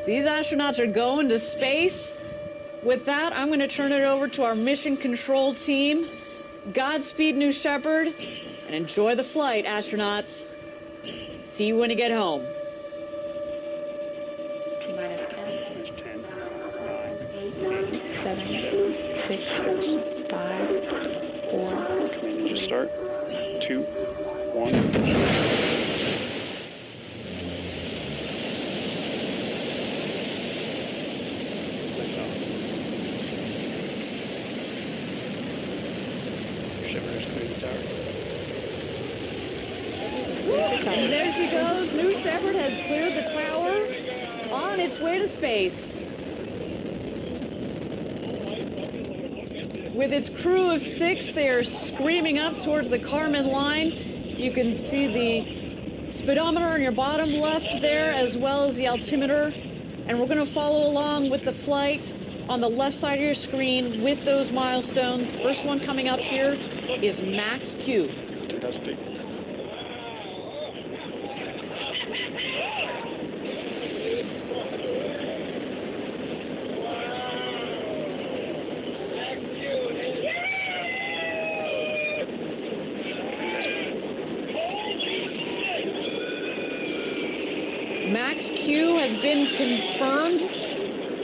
These astronauts are going to space. With that, I'm going to turn it over to our mission control team. Godspeed, New Shepard, and enjoy the flight, astronauts. See you when you get home. T-minus 10, 8, 7, 6, 5, 4. Just start. 2, 1. And there she goes. New Shepard has cleared the tower on its way to space. With its crew of 6, they are screaming up towards the Kármán line. You can see the speedometer on your bottom left there, as well as the altimeter. And we're going to follow along with the flight on the left side of your screen with those milestones. First one coming up here is Max Q. Max Q has been confirmed.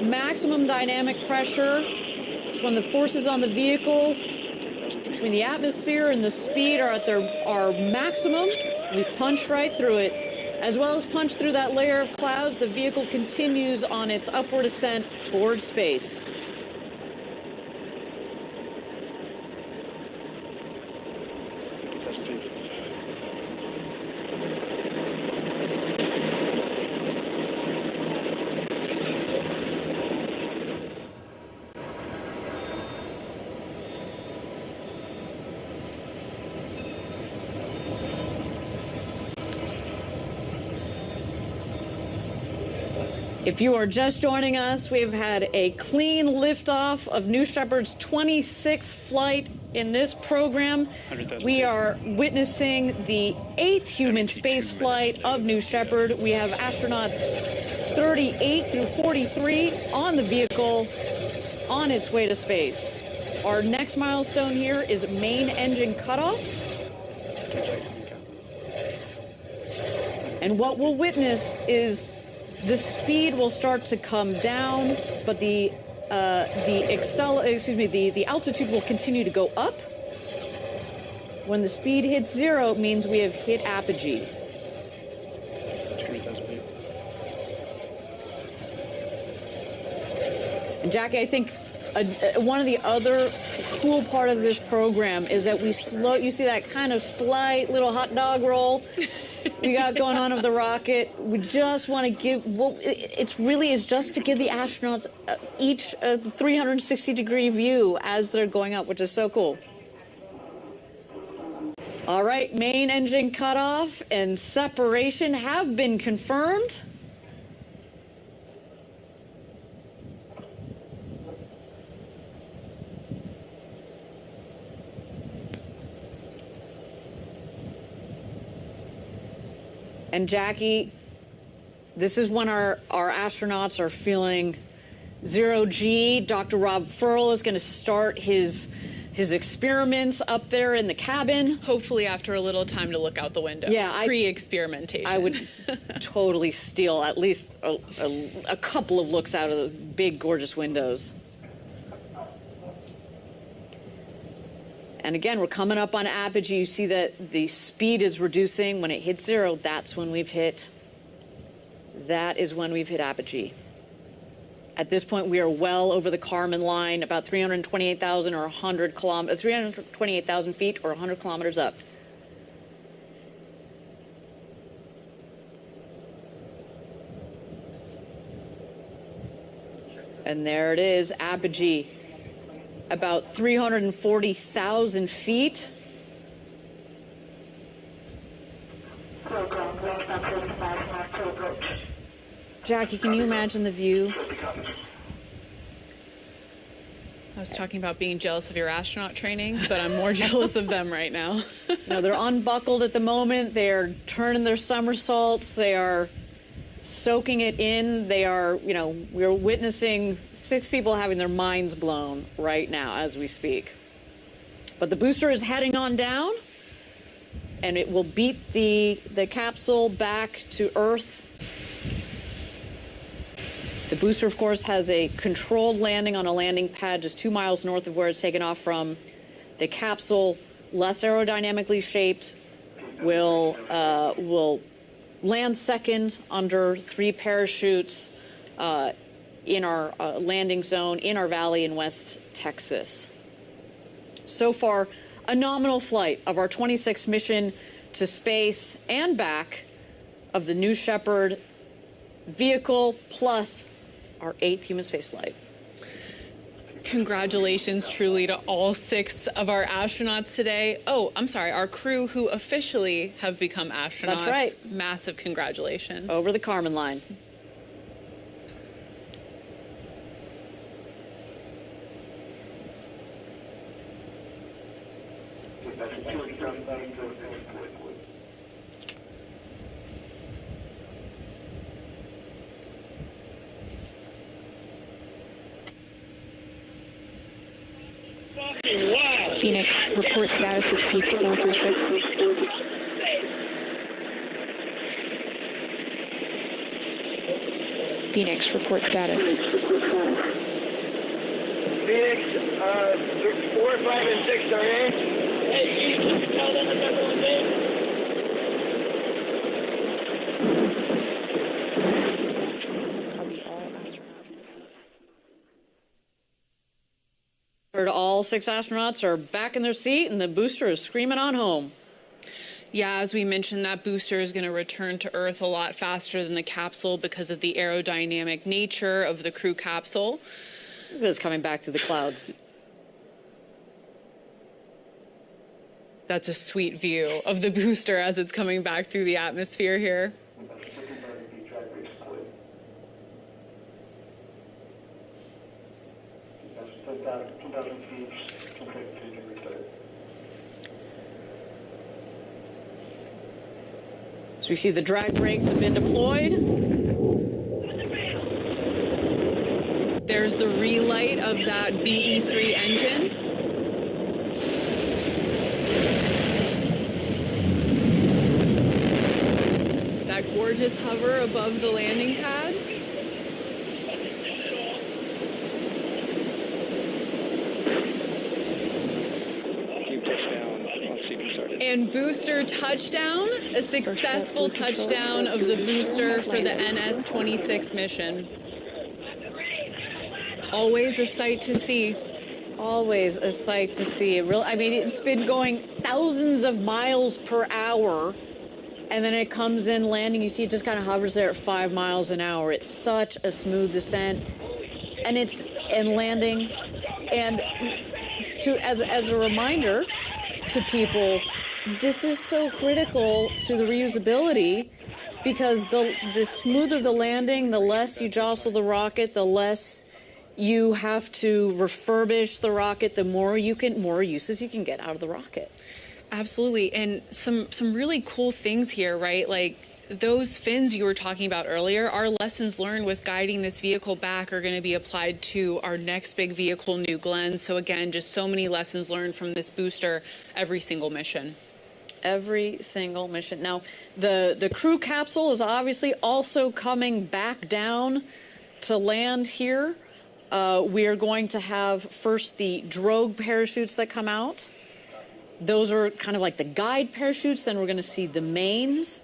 Maximum dynamic pressure. It's when the forces on the vehicle between the atmosphere and the speed are at our maximum. We've punched right through it. As well as punched through that layer of clouds, the vehicle continues on its upward ascent towards space. If you are just joining us, we've had a clean liftoff of New Shepard's 26th flight in this program. We are witnessing the 8th human space flight of New Shepard. We have astronauts 38 through 43 on the vehicle on its way to space. Our next milestone here is main engine cutoff. And what we'll witness is the speed will start to come down, but the altitude will continue to go up. When the speed hits 0, it means we have hit apogee. And Jackie, I think one of the other cool part of this program is that you see that kind of slight little hot dog roll we got going on of the rocket. We just want to give, it really is just to give the astronauts each a 360-degree view as they're going up, which is so cool. All right, main engine cutoff and separation have been confirmed. And Jackie, this is when our astronauts are feeling 0G. Dr. Rob Ferl is going to start his experiments up there in the cabin. Hopefully after a little time to look out the window. Yeah, pre-experimentation. I would totally steal at least a couple of looks out of those big, gorgeous windows. And again, we're coming up on apogee. You see that the speed is reducing. When it hits 0, that's when we've hit. That is when we've hit apogee. At this point, we are well over the Kármán line, about 328,000 or 328,000 feet or 100 kilometers up. And there it is, apogee. About 340,000 feet. Jackie, can you imagine the view? I was talking about being jealous of your astronaut training, but I'm more jealous of them right now. You know, they're unbuckled at the moment. They're turning their somersaults. They are soaking it in. They are, you know, we're witnessing 6 people having their minds blown right now as we speak. But the booster is heading on down, and it will beat the capsule back to Earth. The booster, of course, has a controlled landing on a landing pad just 2 miles north of where it's taken off from. The capsule, less aerodynamically shaped, will land second under 3 parachutes in our landing zone in our valley in West Texas. So far, a nominal flight of our 26th mission to space and back of the New Shepard vehicle, plus our 8th human spaceflight. Congratulations truly to all 6 of our astronauts today. Oh, I'm sorry, our crew who officially have become astronauts. That's right. Massive congratulations. Over the Kármán line. Phoenix, report status of seats 4 through 6. Phoenix, report status. Phoenix, 4, 5, and 6 are in. Hey, Chief, tell them that everyone's in. All 6 astronauts are back in their seat, and the booster is screaming on home. Yeah, as we mentioned, that booster is going to return to Earth a lot faster than the capsule because of the aerodynamic nature of the crew capsule. Look at this coming back through the clouds. That's a sweet view of the booster as it's coming back through the atmosphere here. So we see the drag brakes have been deployed. There's the relight of that BE-3 engine. That gorgeous hover above the landing pad. And booster touchdown, a successful touchdown of the booster for the NS-26 mission. Always a sight to see. Always a sight to see. I mean, it's been going thousands of miles per hour, and then it comes in landing. You see it just kind of hovers there at 5 miles an hour. It's such a smooth descent, and landing. And as a reminder to people, this is so critical to the reusability, because the smoother the landing, the less you jostle the rocket, the less you have to refurbish the rocket, the more uses you can get out of the rocket. Absolutely. And some really cool things here, right? Like those fins you were talking about earlier, our lessons learned with guiding this vehicle back are going to be applied to our next big vehicle, New Glenn. So again, just so many lessons learned from this booster every single mission. Every single mission. Now, the crew capsule is obviously also coming back down to land here. We are going to have first the drogue parachutes that come out. Those are kind of like the guide parachutes. Then we're going to see the mains.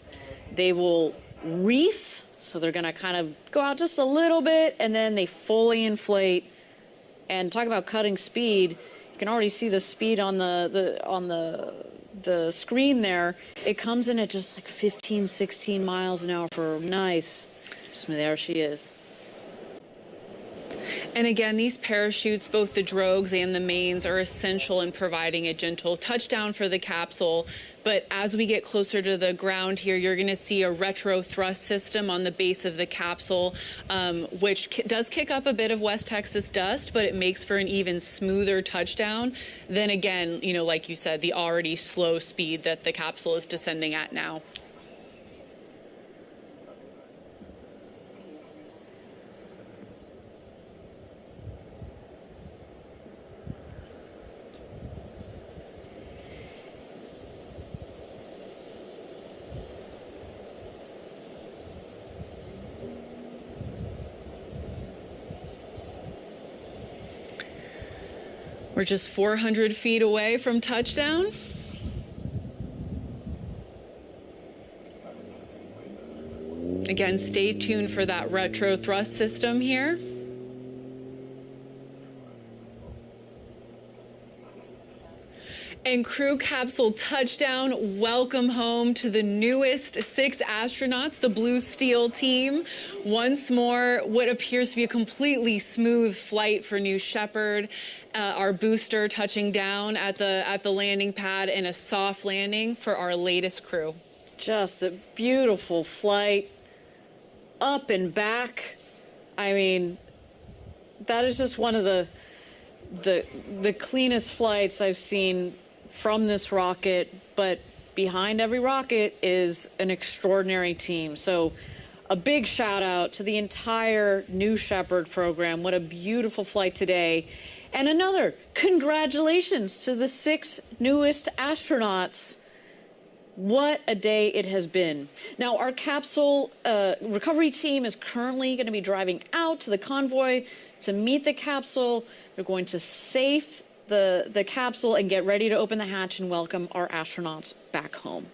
They will reef, so they're going to kind of go out just a little bit, and then they fully inflate. And talk about cutting speed. You can already see the speed on the screen there. It comes in at just like 15, 16 miles an hour for nice. There she is. And again, these parachutes, both the drogues and the mains, are essential in providing a gentle touchdown for the capsule. But as we get closer to the ground here, you're going to see a retro thrust system on the base of the capsule, which does kick up a bit of West Texas dust, but it makes for an even smoother touchdown than, again, you know, like you said, the already slow speed that the capsule is descending at now. We're just 400 feet away from touchdown. Again, stay tuned for that retro thrust system here. And crew capsule touchdown. Welcome home to the newest 6 astronauts, the Blue Steel team. Once more, what appears to be a completely smooth flight for New Shepard. Our booster touching down at the landing pad, and a soft landing for our latest crew. Just a beautiful flight, up and back. I mean, that is just one of the cleanest flights I've seen from this rocket, but behind every rocket is an extraordinary team. So a big shout out to the entire New Shepard program. What a beautiful flight today. And another congratulations to the 6 newest astronauts. What a day it has been. Now, our capsule recovery team is currently going to be driving out to the convoy to meet the capsule. They're going to safe the capsule and get ready to open the hatch and welcome our astronauts back home.